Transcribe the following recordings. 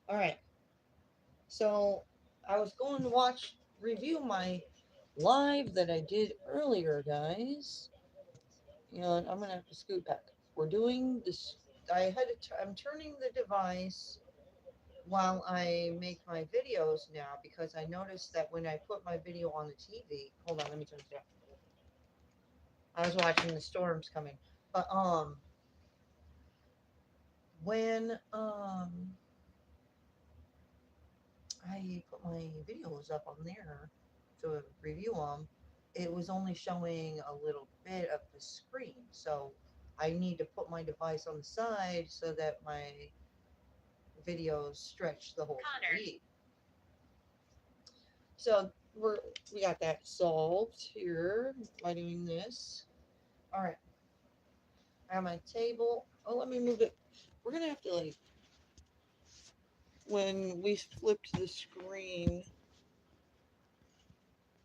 All right. So I was going to review my live that I did earlier, guys. And I'm gonna have to scoot back. We're doing this. I'm turning the device while I make my videos now because I noticed that when I put my video on the TV, hold on, let me turn it down. I was watching the storms coming, but when I put my videos up on there to review them, it was only showing a little bit of the screen. So I need to put my device on the side so that my videos stretch the whole feed. So we got that solved here by doing this. All right, I have my table. Oh, let me move it. We're gonna have to like when we flipped the screen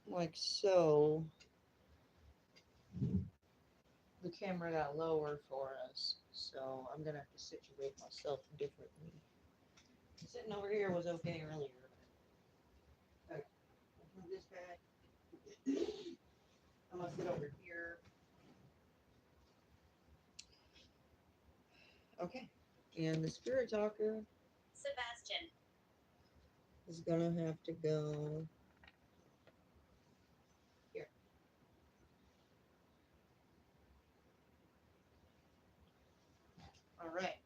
like so, the camera got lower for us. So I'm gonna have to situate myself differently. Sitting over here was okay earlier. Okay, move this back. I'm gonna sit over here. Okay. And the spirit talker Sebastian. is gonna have to go here. All right.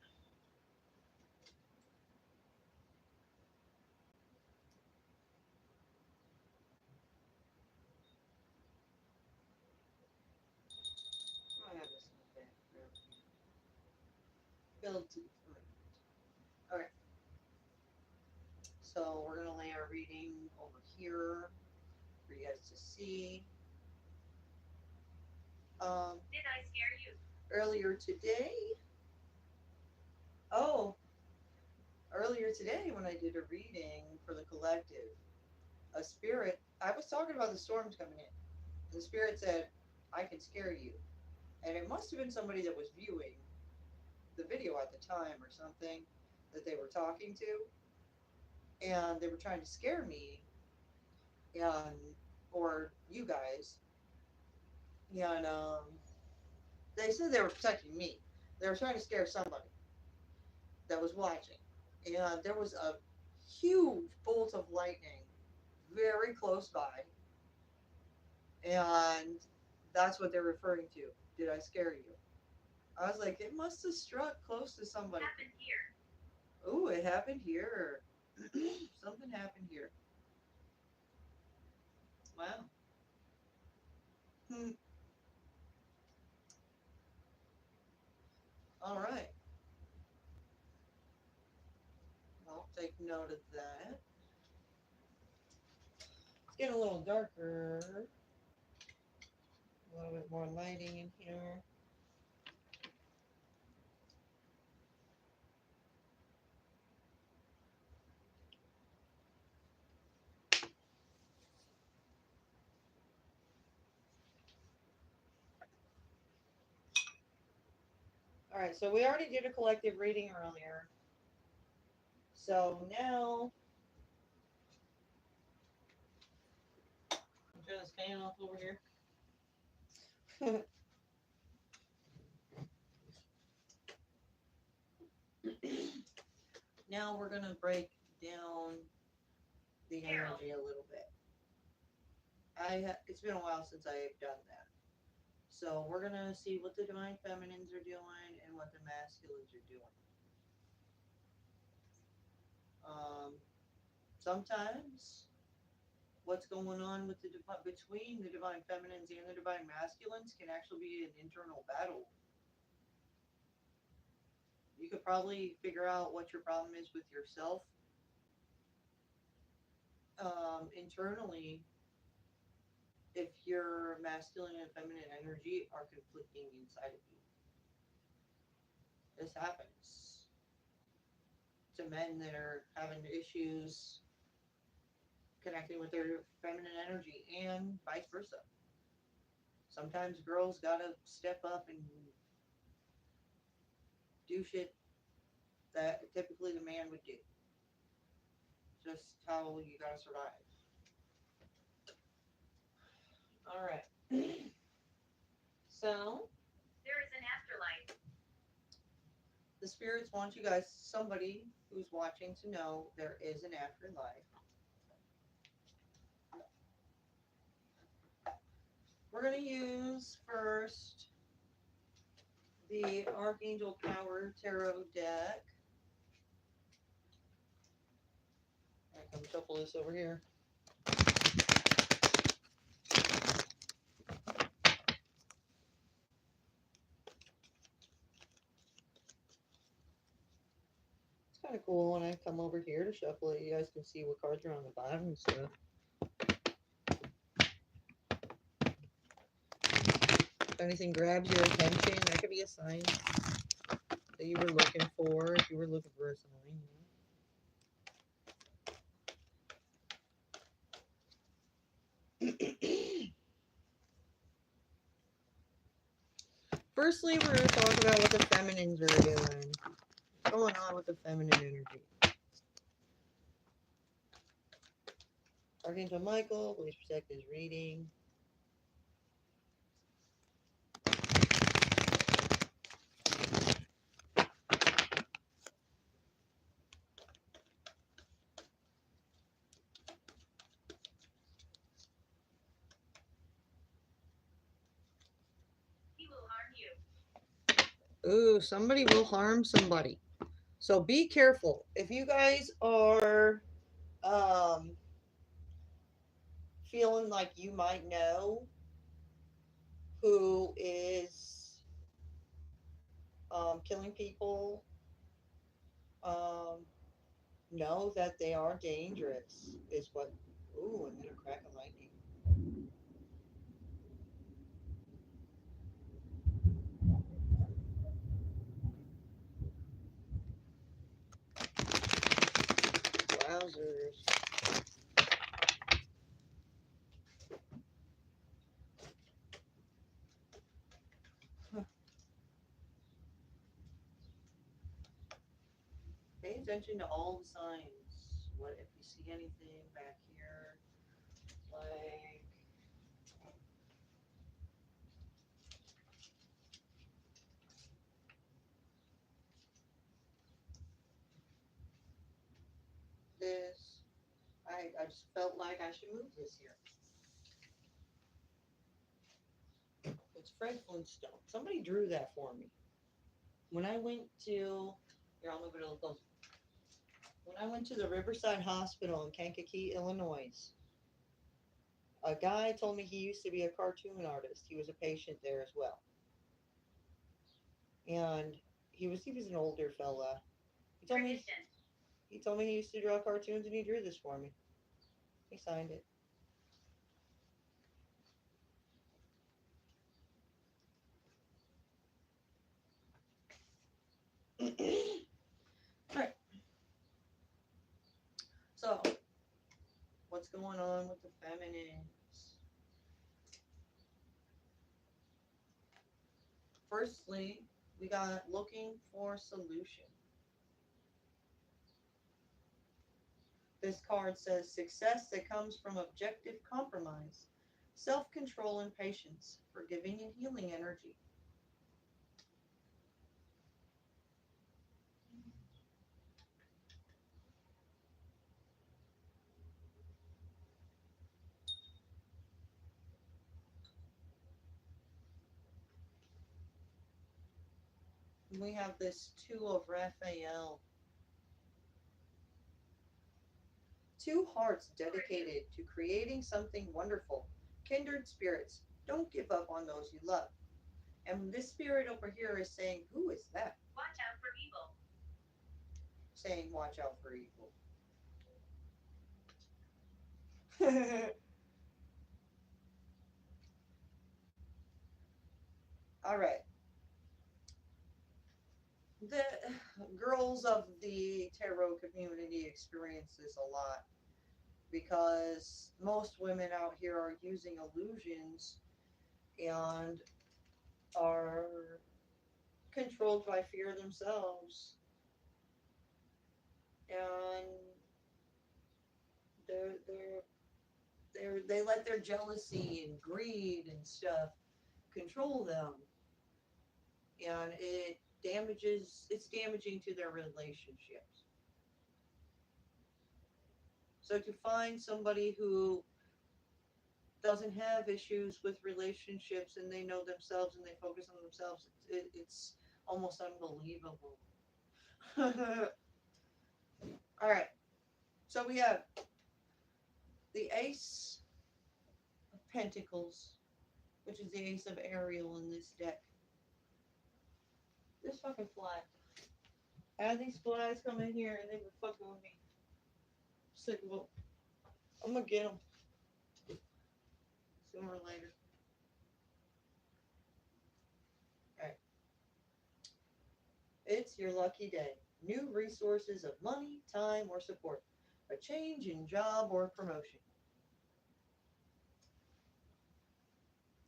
I have this in the back. Build to the front. Okay. So we're gonna lay our reading over here for you guys to see. Did I scare you? Earlier today. Oh, earlier today when I did a reading for the collective, a spirit. I was talking about the storms coming in. And the spirit said, "I can scare you," and it must have been somebody that was viewing the video at the time or something that they were talking to, and they were trying to scare me and or you guys. And they said they were protecting me. They were trying to scare somebody that was watching. And there was a huge bolt of lightning very close by. And that's what they're referring to. Did I scare you? I was like, it must have struck close to somebody. Happened here. Ooh, it happened here. Something happened here. Wow. Hmm. All right. I'll take note of that. It's getting a little darker. A little bit more lighting in here. All right, so we already did a collective reading earlier. So now, I'm turn this fan off over here. Now we're gonna break down the energy a little bit. It's been a while since I've done that. So we're gonna see what the divine feminines are doing and what the masculines are doing. Um, Sometimes what's going on with between the divine feminines and the divine masculines can actually be an internal battle. You could probably figure out what your problem is with yourself internally if your masculine and feminine energy are conflicting inside of you. This happens to men that are having issues connecting with their feminine energy and vice versa. Sometimes girls gotta step up and do shit that typically the man would do. just how you gotta survive. All right. So There is an afterlife. the spirits want you guys, somebody who's watching, to know there is an afterlife. We're going to use first the Archangel Power Tarot deck. All right, come shuffle this over here. It's kind of cool when I come over here to shuffle it. You guys can see what cards are on the bottom and stuff. If anything grabs your attention, that could be a sign that you were looking for, if you were looking for a sign. Firstly, we're going to talk about what the feminines are doing. What's going on with the feminine energy? Archangel Michael, please protect his reading. He will harm you. Ooh, somebody will harm somebody. So be careful. If you guys are feeling like you might know who is killing people, know that they are dangerous, is what. Ooh, and then a crack of lightning. Wowzers. Pay attention to all the signs. What if you see anything back here, like this? I just felt like I should move this here. It's Fred Flintstone. Somebody drew that for me. When I went to, here, I'll move it a little closer. When I went to the Riverside Hospital in Kankakee, Illinois, a guy told me he used to be a cartoon artist. He was a patient there as well. And he was an older fella. He told me he used to draw cartoons, and he drew this for me. He signed it. All right. So, what's going on with the feminines? Firstly, we got looking for solution. This card says success that comes from objective compromise, self-control and patience, forgiving and healing energy. We have this Two of Raphael. Two hearts dedicated to creating something wonderful. Kindred spirits, don't give up on those you love. And this spirit over here is saying, who is that? Watch out for evil. Saying, watch out for evil. All right. The girls of the tarot community experience this a lot because most women out here are using illusions and are controlled by fear themselves. And they let their jealousy and greed and stuff control them, and it's damaging to their relationships. So to find somebody who doesn't have issues with relationships and they know themselves and they focus on themselves, it's almost unbelievable. All right, so we have the Ace of Pentacles, which is the Ace of Ariel in this deck. This fucking fly. I had these flies come in here and they were fucking with me. Sick of them. I'm gonna get them sooner or later. Alright. It's your lucky day. New resources of money, time, or support. A change in job or promotion.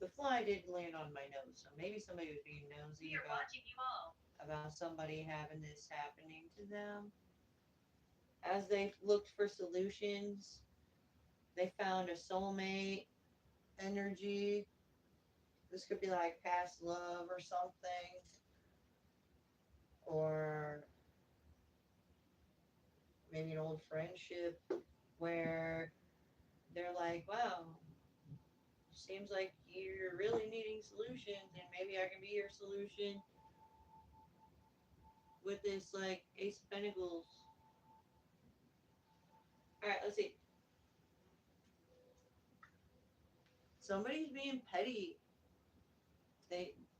The fly did land on my nose, so maybe somebody was being nosy We are watching you all. about somebody having this happening to them. As they looked for solutions, they found a soulmate energy. This could be like past love or something. Or maybe an old friendship where they're like, wow, seems like you're really needing solutions and maybe I can be your solution with this like Ace of Pentacles. Alright, let's see. Somebody's being petty.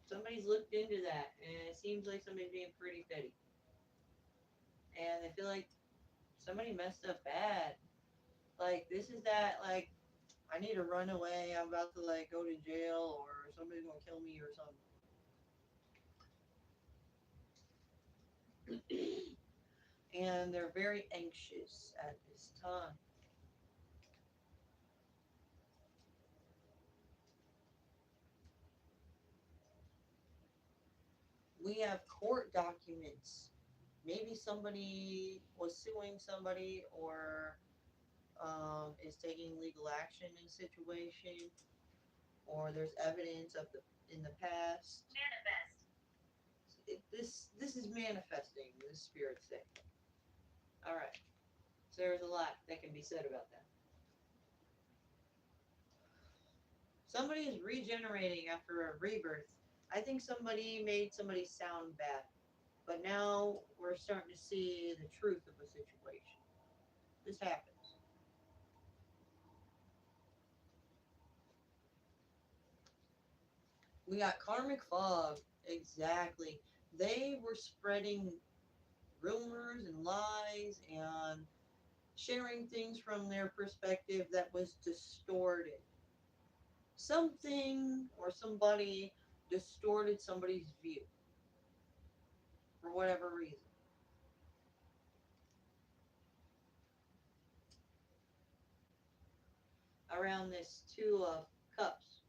Somebody's looked into that and it seems like somebody's being pretty petty. And they feel like somebody messed up bad. Like this is that like I need to run away, I'm about to like go to jail or somebody's gonna kill me or something. And they're very anxious at this time. We have court documents. Maybe somebody was suing somebody or is taking legal action in a situation, or there's evidence of the in the past. Manifest. This is manifesting. This spirit thing. All right. So there's a lot that can be said about that. Somebody is regenerating after a rebirth. I think somebody made somebody sound bad, but now we're starting to see the truth of a situation. This happens. We got karmic fog. Exactly. They were spreading rumors and lies and sharing things from their perspective that was distorted. Something or somebody distorted somebody's view for whatever reason. Around this Two of Cups.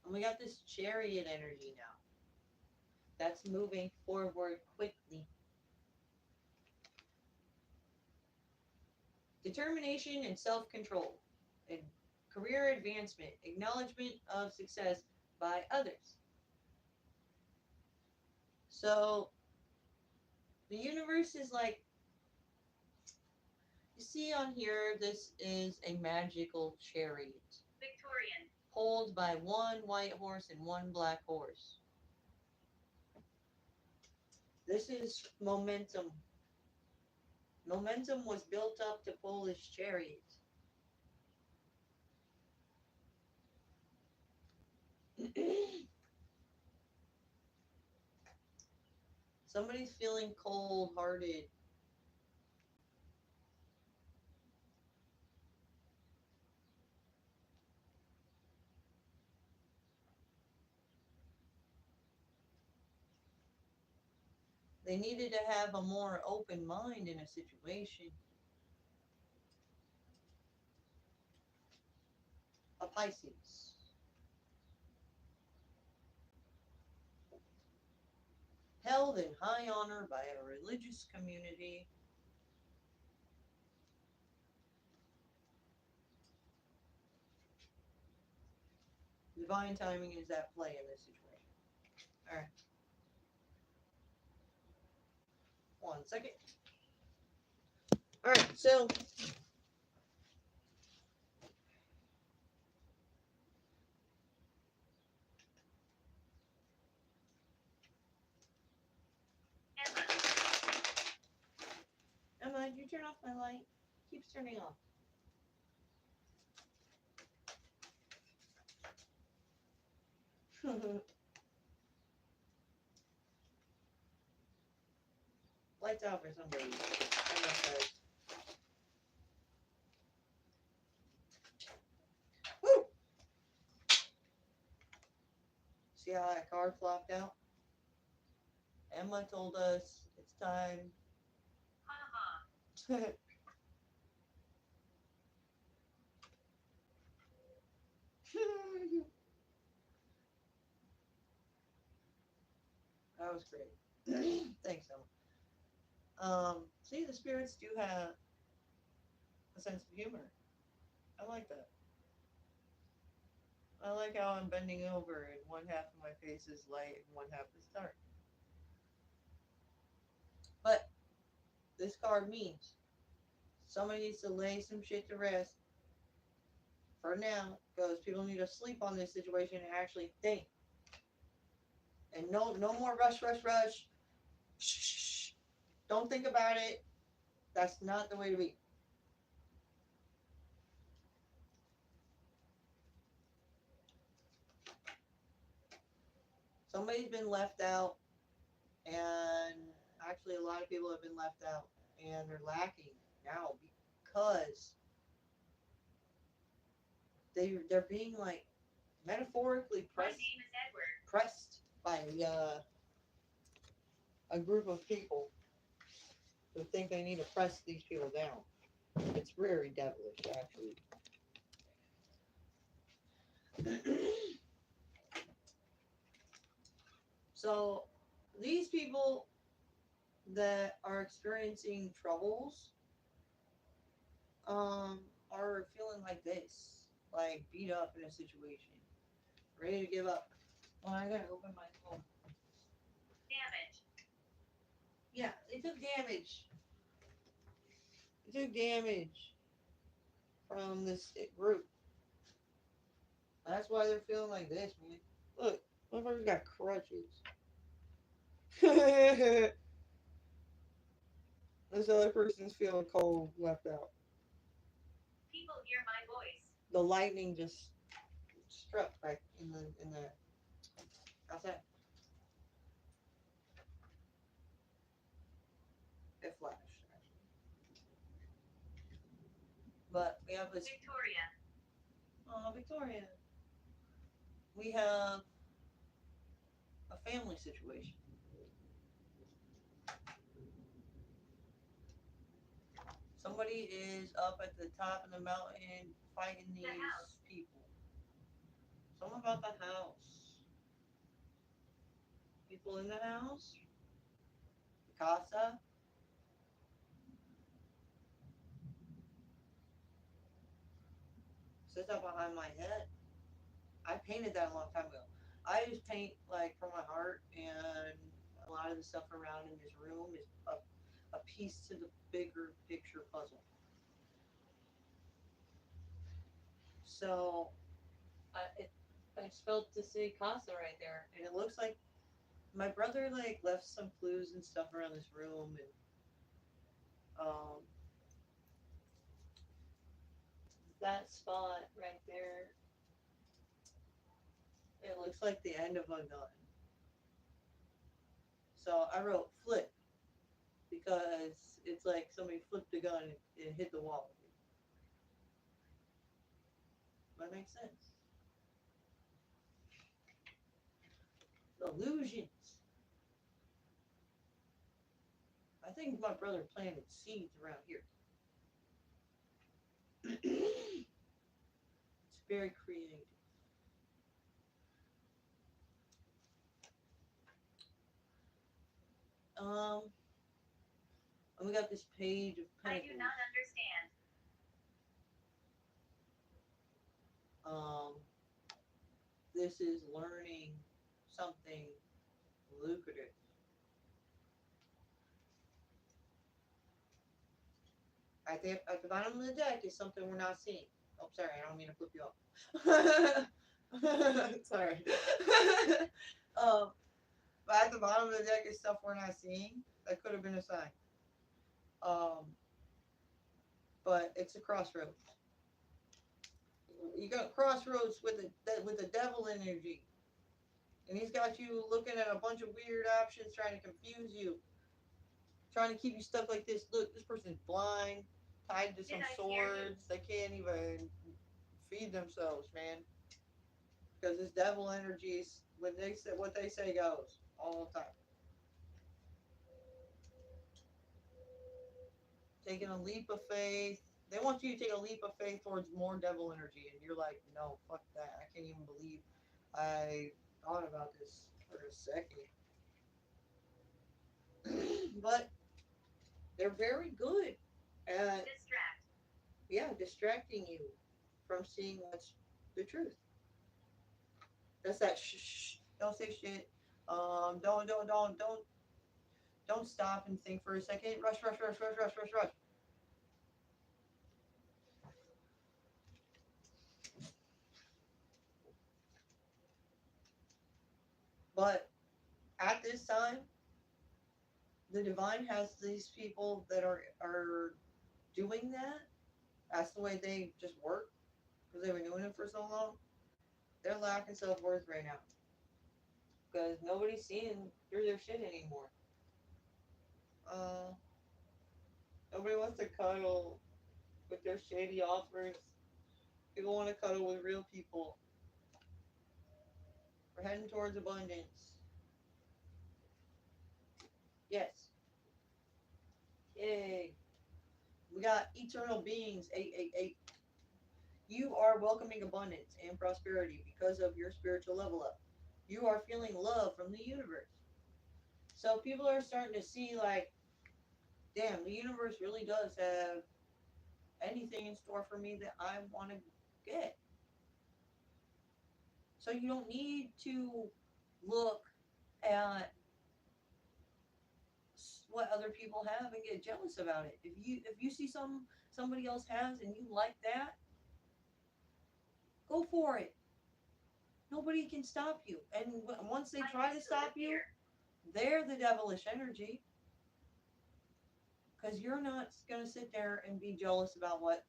And we got this Chariot energy now. That's moving forward quickly. Determination and self-control. And career advancement. Acknowledgement of success by others. So, the universe is like, you see on here, this is a magical chariot. Victorian. Pulled by one white horse and one black horse. This is momentum. Momentum was built up to pull this chariot. Somebody's feeling cold-hearted. They needed to have a more open mind in a situation. A Pisces. held in high honor by a religious community. Divine timing is at play in this situation. All right. 1 second. All right, so Emma. Emma, did you turn off my light? Keeps turning off. Lights out for somebody. Emma says. Woo! See how that card flopped out? Emma told us it's time. Haha. That was great. Thanks, Emma. See, the spirits do have a sense of humor. I like that. I like how I'm bending over and one half of my face is light and one half is dark. But this card means somebody needs to lay some shit to rest for now, because people need to sleep on this situation and actually think. And no more rush. Shh. Don't think about it. That's not the way to be. Somebody's been left out, and actually a lot of people have been left out, and they're lacking now because they're being like metaphorically My pressed name is Edward. pressed by a group of people who think they need to press these people down. It's very devilish, actually. So these people that are experiencing troubles are feeling like this, like beat up in a situation, ready to give up. Well, I gotta open my phone. Damage. Yeah, they took damage. They took damage from this group. That's why they're feeling like this, man. Look, motherfucker's got crutches. This other person's feeling cold, left out. People hear my voice. The lightning just struck back in the outside. It flashed, actually. But we have this. Victoria. Oh, Victoria. We have a family situation. Somebody is up at the top of the mountain fighting these people. Something about the house. People in the house. The casa. Sits up behind my head. I painted that a long time ago. I just paint like from my heart, and a lot of the stuff around in this room is a piece to the bigger picture puzzle. So I spelled to say casa right there, and it looks like my brother like left some clues and stuff around this room, and that spot right there, it looks like the end of a gun. So I wrote flip because it's like somebody flipped a gun and hit the wall. That makes sense. Illusions. I think my brother planted seeds around here. It's very creative. we got this Page of I Pentacles. do not understand. This is learning something lucrative. At the bottom of the deck is something we're not seeing. Oh, sorry, I don't mean to flip you off. Sorry. But at the bottom of the deck is stuff we're not seeing. That could have been a sign. But it's a crossroads. You got crossroads with the devil energy, and he's got you looking at a bunch of weird options, trying to confuse you, trying to keep you stuck like this. Look, this person's blind, tied to some swords. They can't even feed themselves, man. Because this devil energies, when they say what they say goes all the time. Taking a leap of faith. They want you to take a leap of faith towards more devil energy, and you're like, no, fuck that. I can't even believe I thought about this for a second. But they're very good at distracting you from seeing what's the truth. That's that shh, don't say shit. Don't stop and think for a second. Rush. But at this time, the divine has these people that are doing that. That's the way they just work because they've been doing it for so long. They're lacking self-worth right now because nobody's seeing through their shit anymore. Nobody wants to cuddle with their shady offers. People want to cuddle with real people. We're heading towards abundance. Yes. Yay. We got eternal beings, 888. You are welcoming abundance and prosperity because of your spiritual level up. You are feeling love from the universe. So people are starting to see like, damn, the universe really does have anything in store for me that I want to get. So you don't need to look at what other people have and get jealous about it. If you see somebody else has and you like that, go for it. Nobody can stop you. And once they try to stop you, they're the devilish energy. Because you're not going to sit there and be jealous about what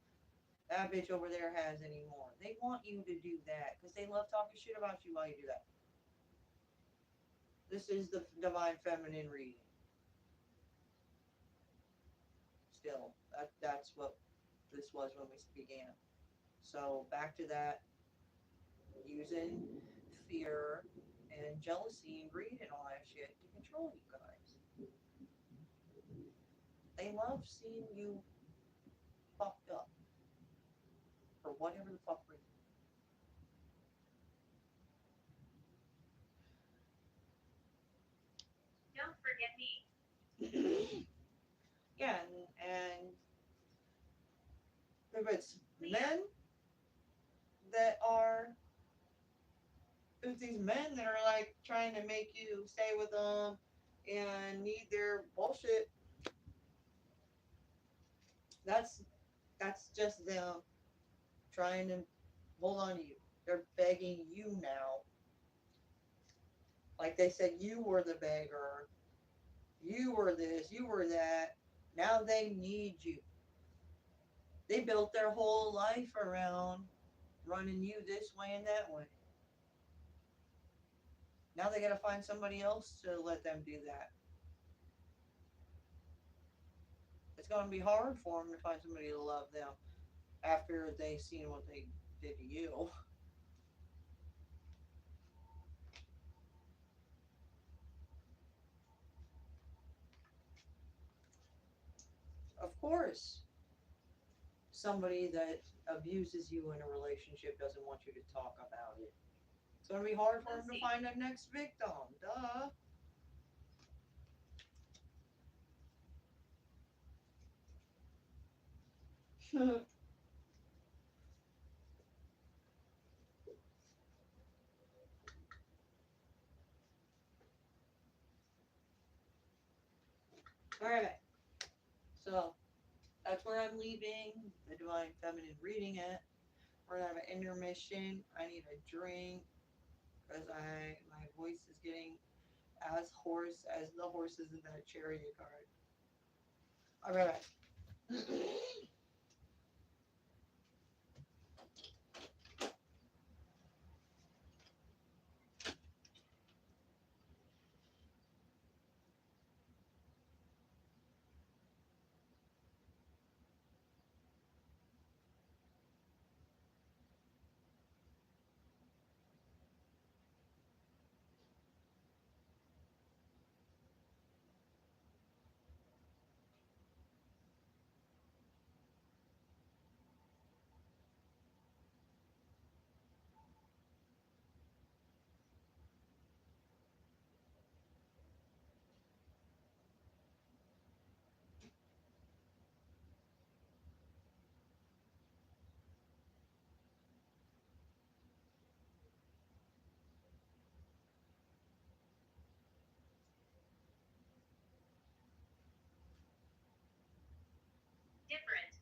that bitch over there has anymore. They want you to do that because they love talking shit about you while you do that. This is the divine feminine reading. Still, that's what this was when we began. So back to that, using fear and jealousy and greed and all that shit to control you guys. They love seeing you fucked up for whatever the fuck reason. Don't forget me. Yeah, and if it's men that are, there's these men that are like trying to make you stay with them and need their bullshit. That's just them trying to hold on to you. They're begging you now. Like they said, you were the beggar. You were this. You were that. Now they need you. They built their whole life around running you this way and that way. Now they gotta find somebody else to let them do that. It's gonna be hard for them to find somebody to love them after they've seen what they did to you. Of course, somebody that abuses you in a relationship doesn't want you to talk about it. It's gonna be hard for them to find a next victim. Duh. All right. So that's where I'm leaving the Divine Feminine reading at. We're gonna have an intermission. I need a drink because my voice is getting as hoarse as the horses in that chariot card. All right. Different.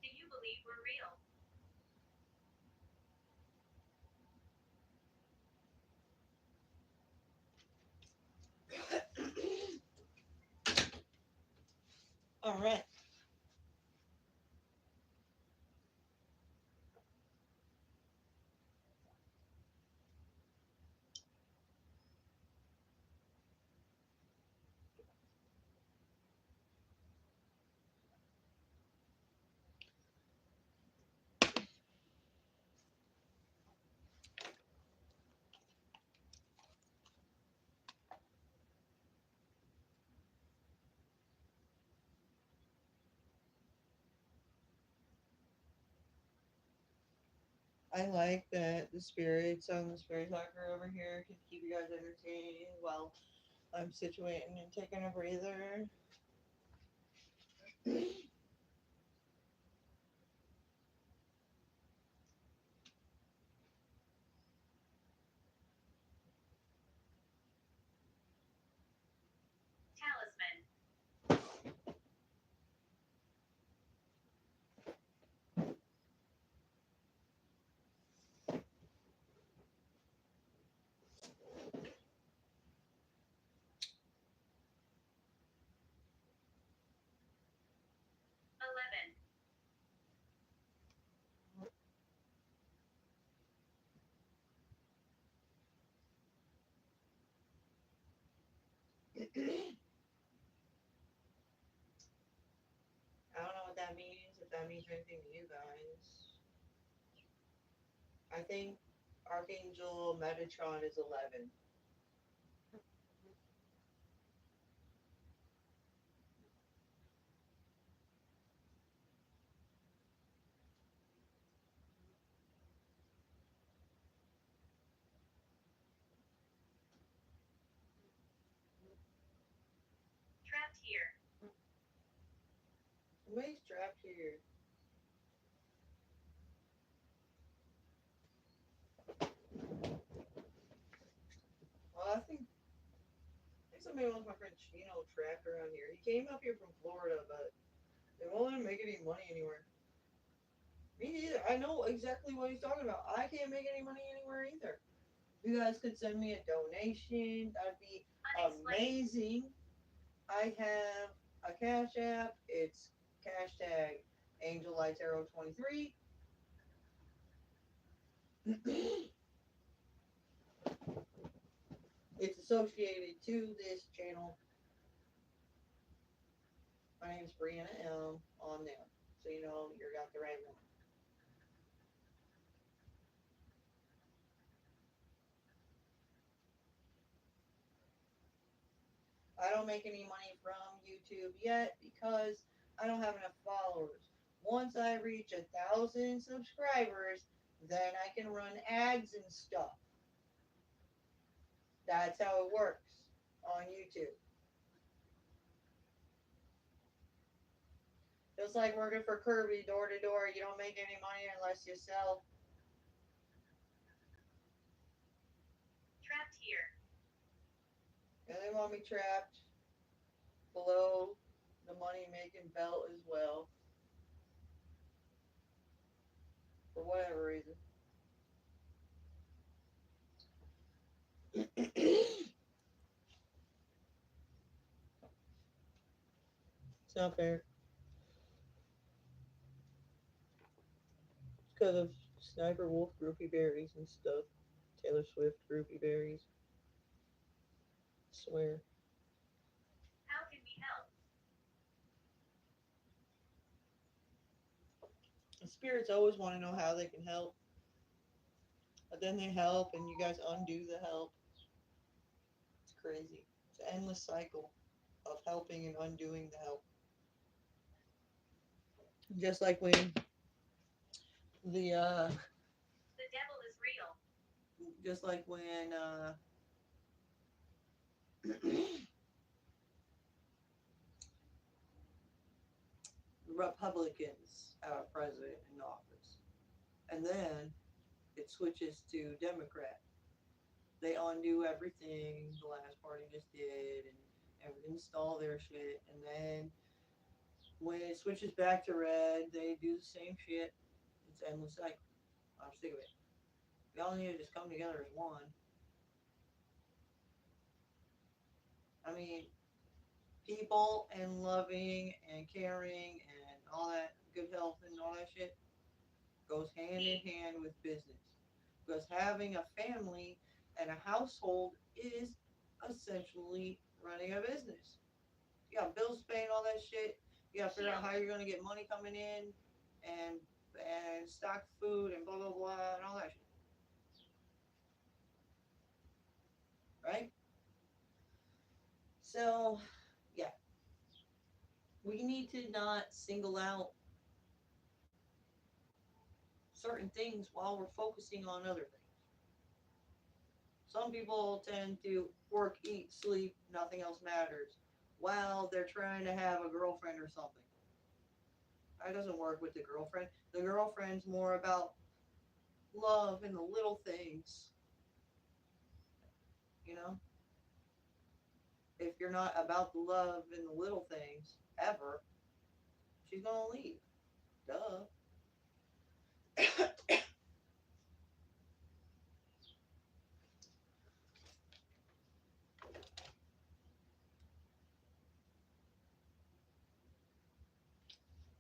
Do you believe we're real? All right. I like that the spirits on the spirit talker over here can keep you guys entertained while I'm situating and taking a breather. 11. I don't know what that means, if that means anything to you guys. I think Archangel Metatron is 11. Trapped here. Somebody's trapped here. Well, I think somebody wants my friend Chino trapped around here. He came up here from Florida, but they won't let him make any money anywhere. Me neither. I know exactly what he's talking about. I can't make any money anywhere either. If you guys could send me a donation, that'd be Unexplained. amazing. I have a Cash App. It's hashtag AngelLightTarot23. It's associated to this channel. My name's Brianna M. on there. So you know you got the right one. I don't make any money from YouTube yet because I don't have enough followers. Once I reach 1,000 subscribers, then I can run ads and stuff. That's how it works on YouTube. Just like working for Kirby door to door, you don't make any money unless you sell. Trapped here. And they want me trapped below the money making belt as well. For whatever reason. It's not fair. It's because of Sniper Wolf groupie berries and stuff. Taylor Swift groupie berries. I swear. How can we help? The spirits always want to know how they can help. But then they help and you guys undo the help. It's crazy. It's an endless cycle of helping and undoing the help. Just like when the devil is real. just like when Republicans have a president in office, and then it switches to Democrat. They undo everything the last party just did and install their shit, and then when it switches back to red, they do the same shit. It's endless cycle. I'm sick of it. Y'all need to just come together as one. I mean, people and loving and caring and all that good health and all that shit goes hand in hand with business. Because having a family and a household is essentially running a business. You got bills to pay and all that shit. You got to figure out how you're going to get money coming in and stock food and blah, blah, blah, and all that shit. Right? So, yeah. We need to not single out certain things while we're focusing on other things. Some people tend to work, eat, sleep, nothing else matters, while they're trying to have a girlfriend or something. That doesn't work with the girlfriend. The girlfriend's more about love and the little things. You know? If you're not about the love and the little things, ever, she's gonna leave. Duh.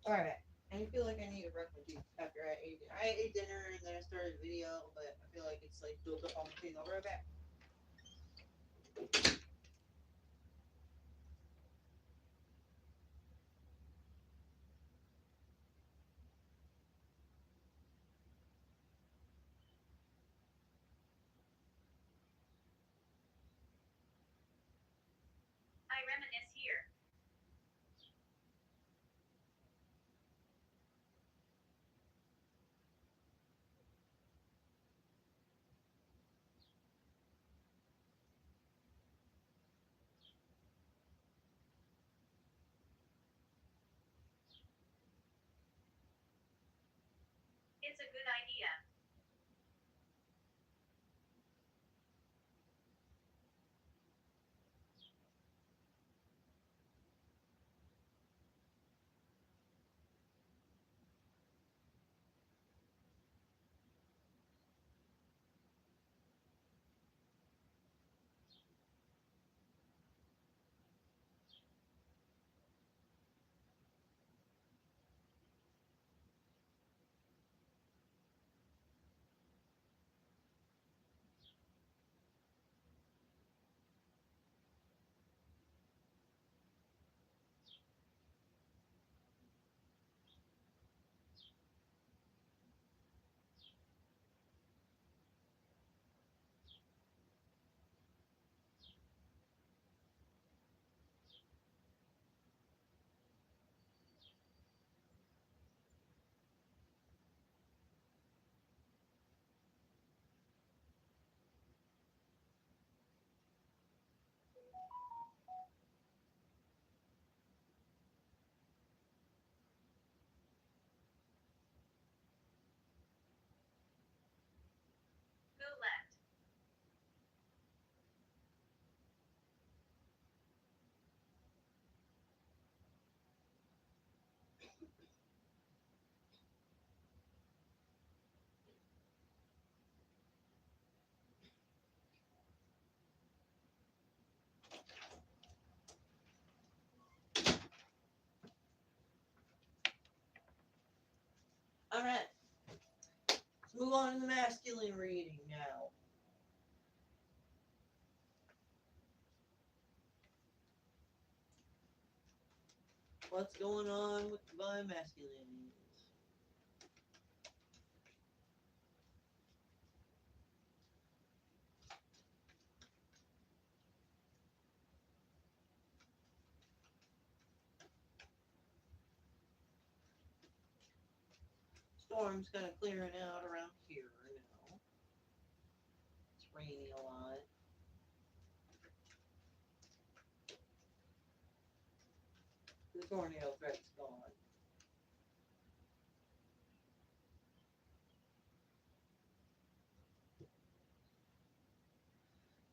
Alright. I feel like I need to brush my teeth after I ate dinner. I ate dinner and then I started a video, but I feel like it's like built up on my teeth. I'll be right back. I reminisce here. It's a good idea. masculine reading now. What's going on with divine masculine? Storm's kind of clearing out around here now. It's raining a lot. The tornado threat's gone.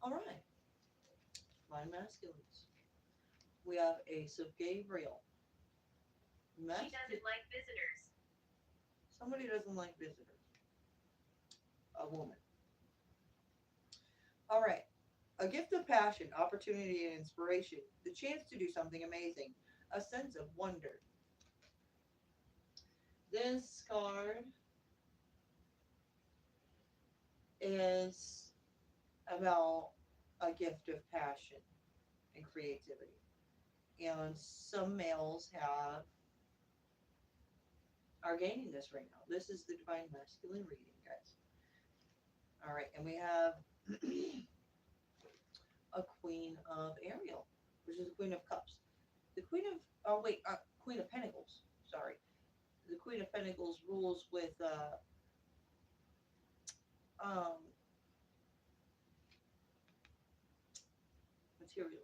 All right. Divine masculines. We have Ace of Gabriel. She doesn't like visitors. Somebody doesn't like visitors. A woman. All right. A gift of passion, opportunity, and inspiration. The chance to do something amazing. A sense of wonder. This card is about a gift of passion and creativity. And some males are gaining this right now. This is the divine masculine reading, guys. All right, and we have a Queen of Ariel, which is a Queen of Cups. The Queen of Pentacles. Sorry, the Queen of Pentacles rules with material.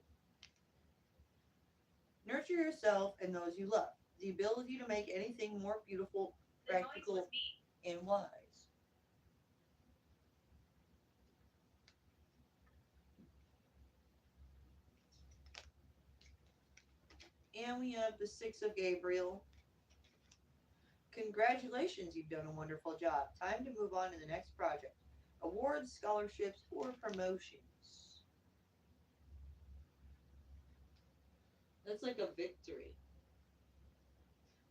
Nurture yourself and those you love. The ability to make anything more beautiful, The noise practical, was me. and wise. And we have the Six of Gabriel. Congratulations, you've done a wonderful job. Time to move on to the next project. Awards, scholarships, or promotions. That's like a victory.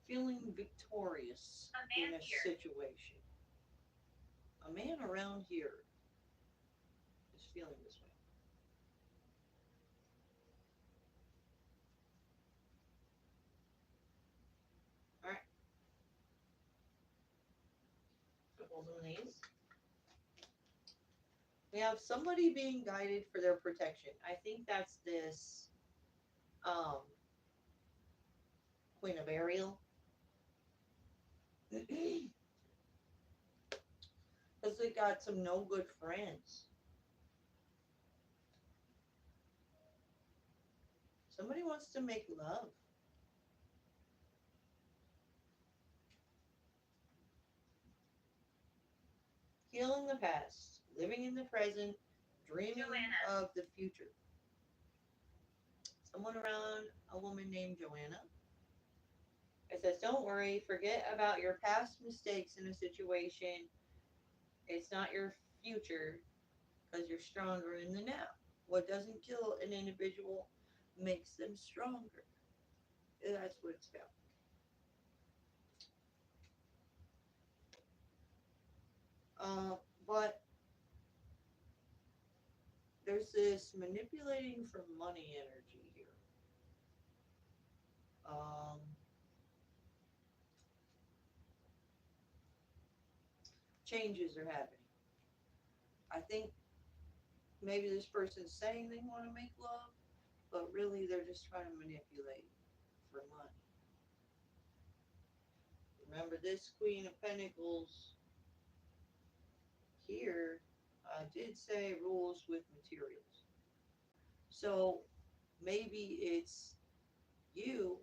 Feeling victorious A in man a here. situation. A man around here is feeling this way. Alright. Couple of these. We have somebody being guided for their protection. I think that's this Queen of Ariel. Because they got some no good friends. Somebody wants to make love. Healing the past, living in the present, dreaming Joanna. of the future. Someone around a woman named Joanna. It says, don't worry, forget about your past mistakes in a situation. It's not your future because you're stronger in the now. What doesn't kill an individual makes them stronger. That's what it's about. But there's this manipulating for money energy here. Changes are happening. I think maybe this person's saying they want to make love, but really they're just trying to manipulate for money. Remember, this Queen of Pentacles here did say rules with materials. So maybe it's you,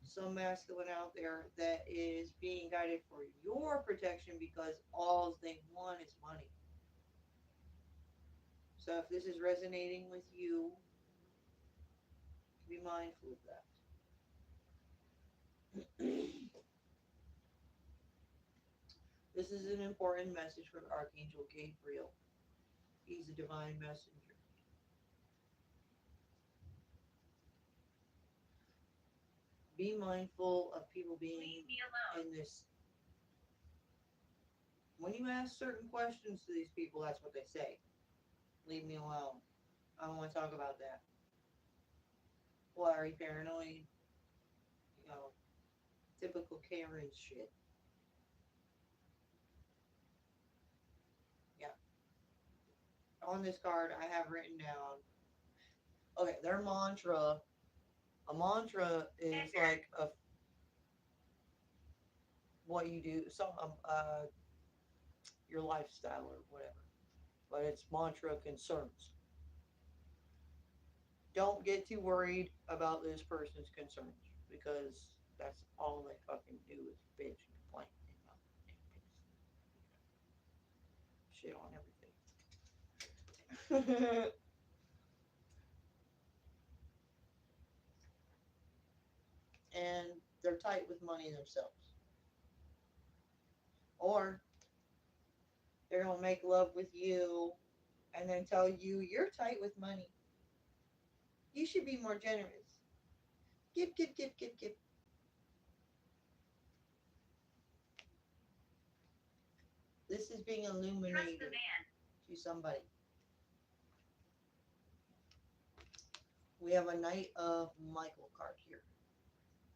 some masculine out there, that is being guided for your protection because all they want is money. So if this is resonating with you, be mindful of that. This is an important message from Archangel Gabriel. He's a divine messenger. Be mindful of people being Leave me alone. in this When you ask certain questions to these people, that's what they say. Leave me alone. I don't want to talk about that. Why are you paranoid? You know, typical Karen shit. Yeah. On this card, I have written down. Okay, their mantra. A mantra is like a what you do, your lifestyle or whatever. But it's mantra concerns. Don't get too worried about this person's concerns because that's all they fucking do is bitch and complain and shit on everything. And they're tight with money themselves. Or they're gonna make love with you and then tell you you're tight with money. You should be more generous. Give, give, give, give, give. This is being illuminated to somebody. We have a Knight of Michael card here.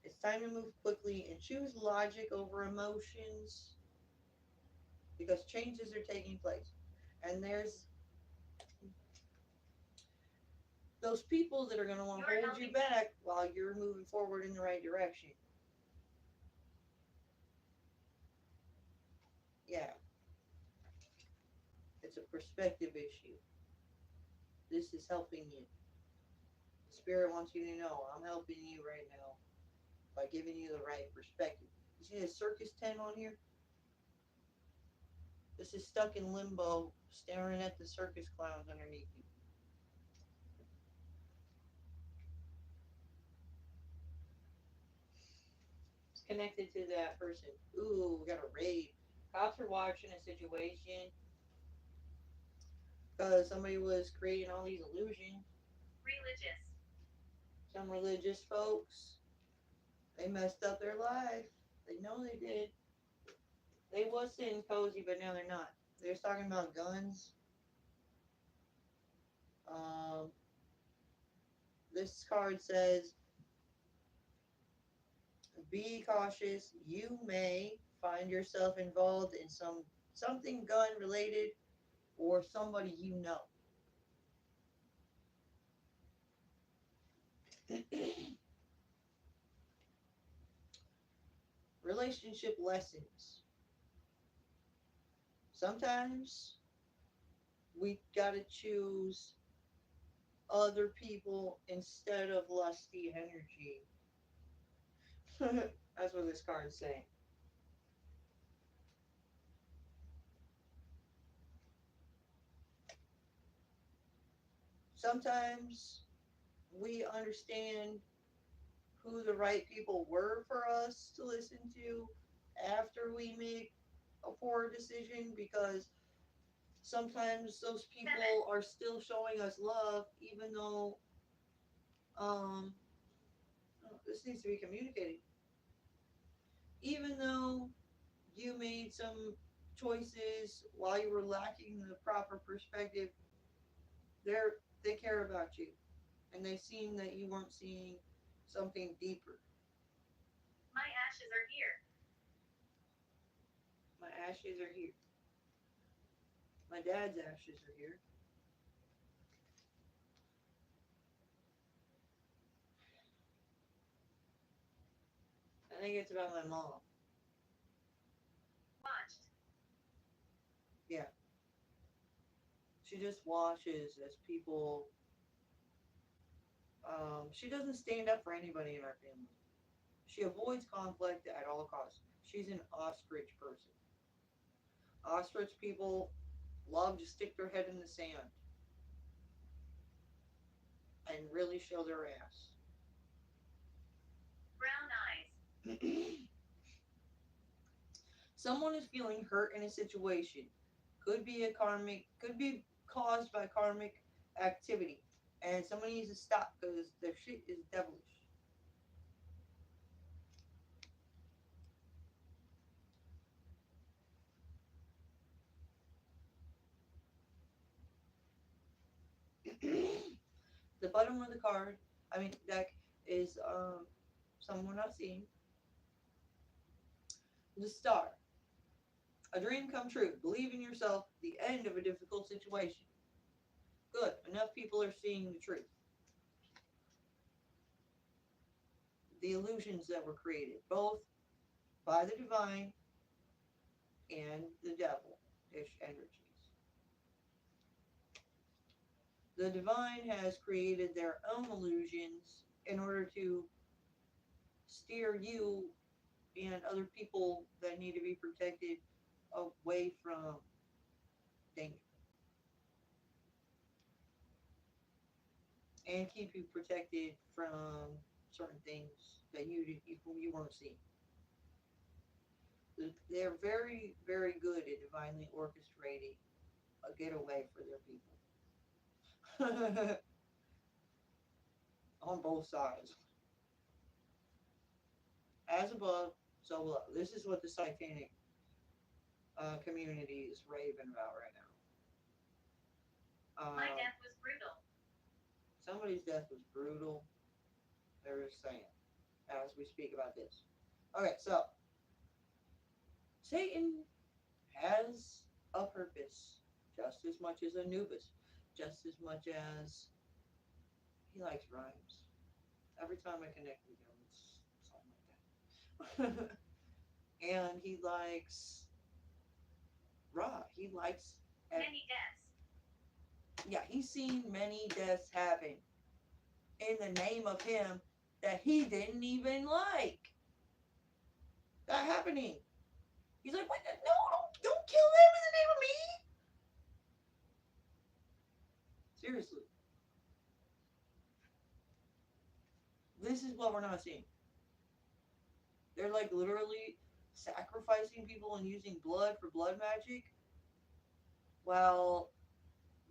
It's time to move quickly and choose logic over emotions because changes are taking place. And there's those people that are going to want to hold you back while you're moving forward in the right direction. Yeah. It's a perspective issue. This is helping you. Spirit wants you to know I'm helping you right now by giving you the right perspective. You see the circus tent on here? This is stuck in limbo, staring at the circus clowns underneath you. It's connected to that person. Ooh, we got a raid. Cops are watching a situation because somebody was creating all these illusions. Religious. Some religious folks, they messed up their life. They know they did. They was sitting cozy, but now they're not. They're talking about guns. This card says, be cautious. You may find yourself involved in something gun related or somebody you know. Relationship lessons. Sometimes we gotta choose other people instead of lusty energy. That's what this card is saying. Sometimes we understand who the right people were for us to listen to after we make a poor decision because sometimes those people are still showing us love even though this needs to be communicated. Even though you made some choices while you were lacking the proper perspective, they care about you and they've seen that you weren't seeing something deeper. My ashes are here. My ashes are here. My dad's ashes are here. I think it's about my mom. Watched. Yeah. She just watches as people. She doesn't stand up for anybody in our family. She avoids conflict at all costs. She's an ostrich person. Ostrich people love to stick their head in the sand and really show their ass. Brown eyes. Someone is feeling hurt in a situation. Could be caused by karmic activity. And somebody needs to stop because their shit is devilish. The bottom of the card, deck is someone not seen. The Star. A dream come true. Believe in yourself. The end of a difficult situation. Good. Enough people are seeing the truth. The illusions that were created, both by the divine and the devil-ish energies. The divine has created their own illusions in order to steer you and other people that need to be protected away from danger and keep you protected from certain things that you weren't seeing. They're very, very good at divinely orchestrating a getaway for their people on both sides. As above, so below. This is what the satanic community is raving about right now. My death was brutal. Somebody's death was brutal. They're just saying as we speak about this. Okay, so Satan has a purpose just as much as Anubis, just as much as he likes rhymes. Every time I connect with him, it's something like that. And he likes Ra. He likes Many deaths. yeah, he's seen many deaths happen in the name of him that he didn't even like. That happening. He's like, what? No, don't kill them in the name of me. Seriously. This is what we're not seeing. They're like literally sacrificing people and using blood for blood magic. Well,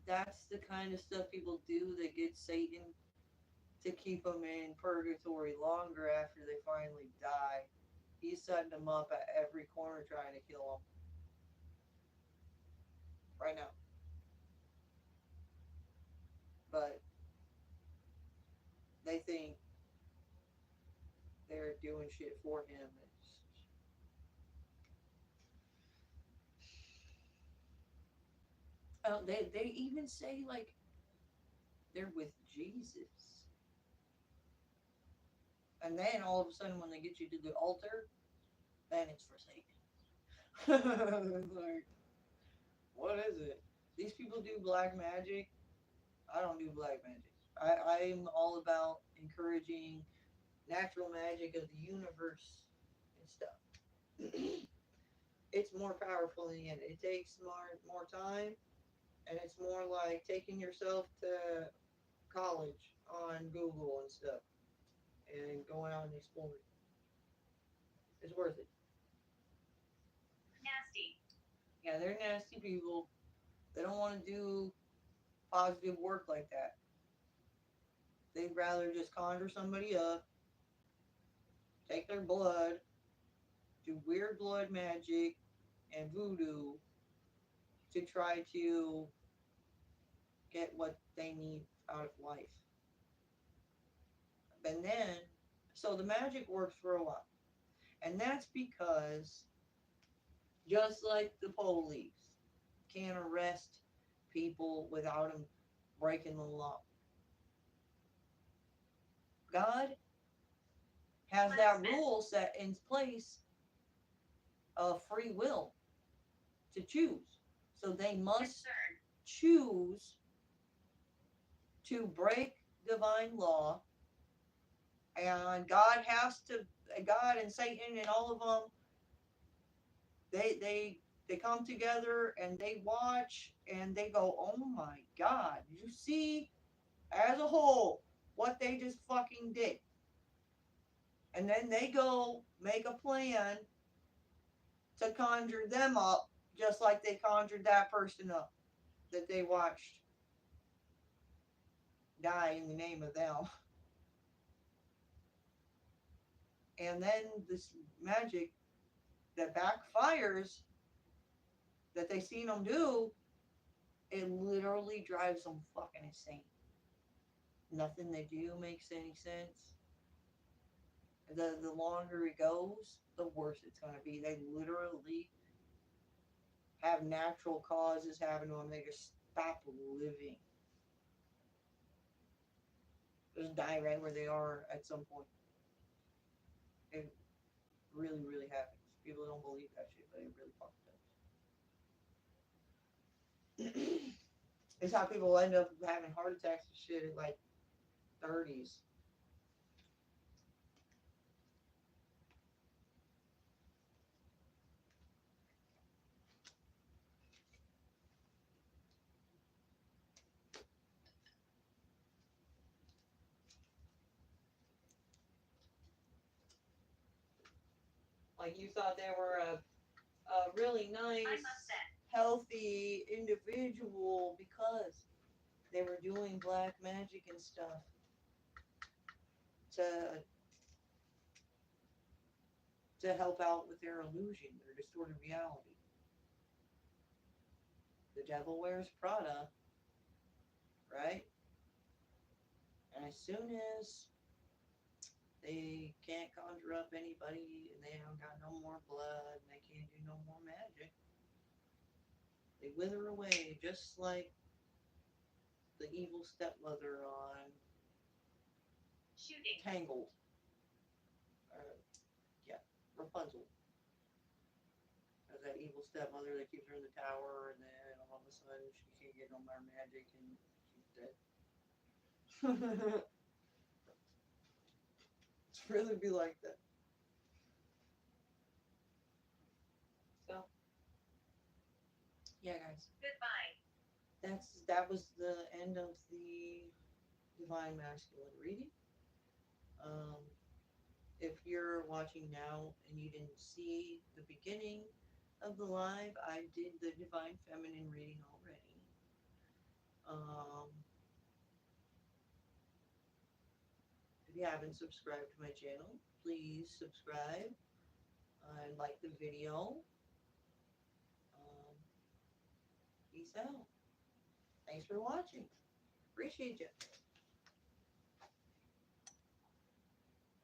that's the kind of stuff people do that gets Satan to keep them in purgatory longer after they finally die. He's setting them up at every corner trying to kill them. Right now. But they think they're doing shit for him. They even say like they're with Jesus. And then all of a sudden when they get you to the altar, then it's for Satan. Like, what is it? These people do black magic. I don't do black magic. I'm all about encouraging natural magic of the universe and stuff. It's more powerful in the end. It takes more time, and it's more like taking yourself to college on Google and stuff, and going out and exploring. It's worth it. Nasty. Yeah, they're nasty people. They don't want to do positive work like that. They'd rather just conjure somebody up, take their blood, do weird blood magic and voodoo to try to get what they need out of life. And then, so the magic works for a while. And that's because, just like the police can't arrest people without them breaking the law, God has that rule set in place of free will to choose. So they must choose to break divine law, and God and Satan and all of them, they come together and they watch and they go, oh my God, you see as a whole what they just fucking did. And then they go make a plan to conjure them up just like they conjured that person up that they watched die in the name of them. And then this magic that backfires that they seen them do, it literally drives them fucking insane. Nothing they do makes any sense. The longer it goes, the worse it's going to be. They literally have natural causes happen to them. They just stop living. Just die right where they are at some point. It really, really happens. People don't believe that shit, but it really fucking does. It's how people end up having heart attacks and shit at like 30s. Like you thought they were a really nice, healthy individual because they were doing black magic and stuff to help out with their illusion, their distorted reality. The devil wears Prada, right? And as soon as they can't conjure up anybody and they don't got no more blood and they can't do no more magic, they wither away just like the evil stepmother on Shooting. Tangled. Yeah, Rapunzel. There's that evil stepmother that keeps her in the tower, and then all of a sudden she can't get no more magic, and she's dead. It's really be like that. So, yeah, guys, Goodbye. that was the end of the Divine Masculine reading. Um, if you're watching now and you didn't see the beginning of the live, I did the Divine Feminine reading already. If you haven't subscribed to my channel, please subscribe and like the video. Peace out. Thanks for watching. Appreciate you.